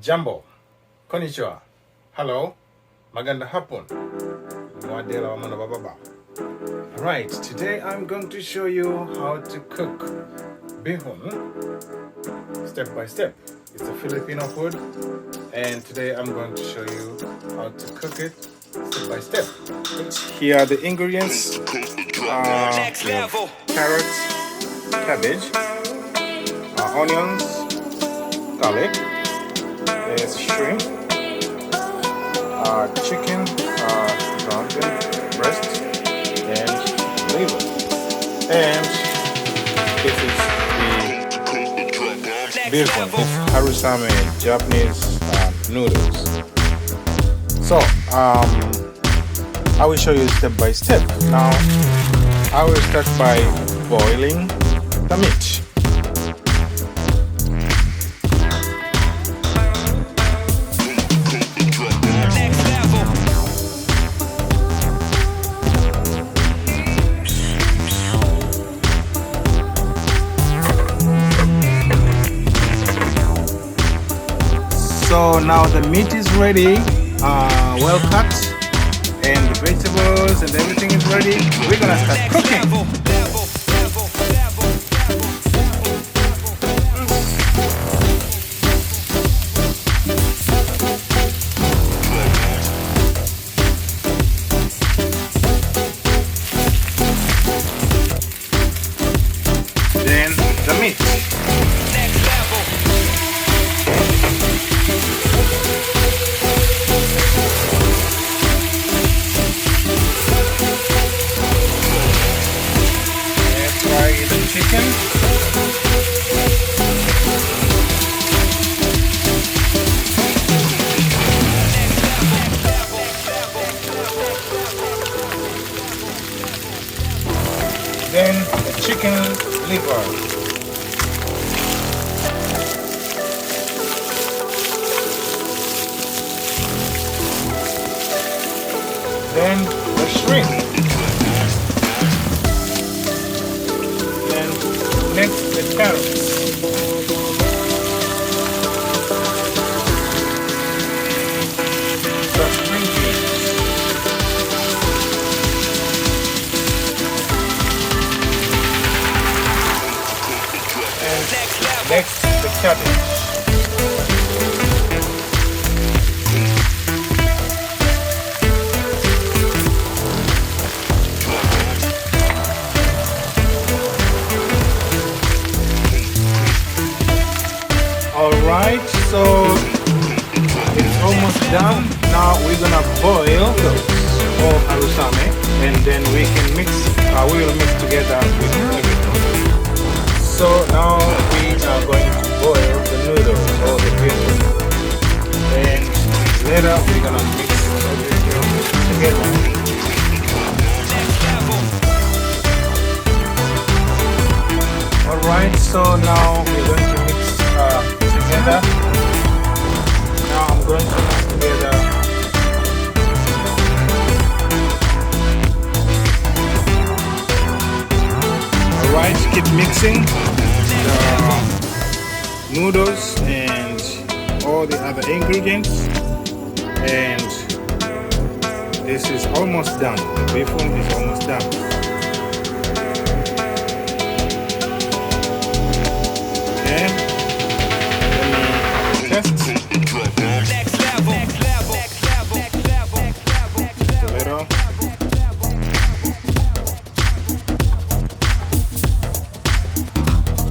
Jambo, konnichiwa, hello, maganda hapon, mwadela wa mwana bababa. Right, today I'm going to show you how to cook bihun step by step. It's a Filipino food, and today I'm going to show you how to cook it step by step. Here are the ingredients. Next level. Carrots, cabbage, onions, garlic, there's shrimp, chicken, breast, and liver. And this is the bihun. It's harusame, Japanese noodles. So, I will show you step by step. Now, I will start by boiling the meat. So now the meat is ready, well cut, and the vegetables and everything is ready. We're gonna start cooking. Then the meat. Chicken. Then the chicken liver. Then the shrimp. Next, the carrots. The spring beans. And next, the cabbage. Alright, so it's almost done. Now we're gonna boil those all harusame, and then we can mix. We will mix together with everything. So now we are going to boil the noodles or the bihun, and later we're gonna mix everything together. Alright, so now we're going to mix together. Now I'm going to mix together. Alright, keep mixing the noodles and all the other ingredients, and this is almost done. The bihun is almost done. Test. Next level. Just a little.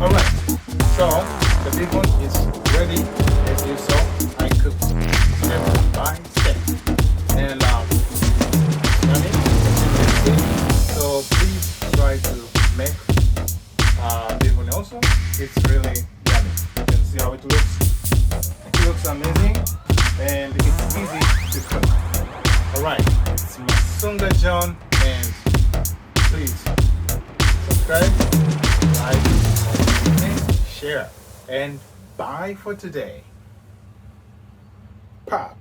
Alright, so the bihun is ready. As you saw, I cooked step by step. And so please try to make bihun also. It's really yummy. You can see how it looks. It looks amazing, and it's easy to cook. Alright, it's Masunga John, and please subscribe, like, share, and bye for today. Pop.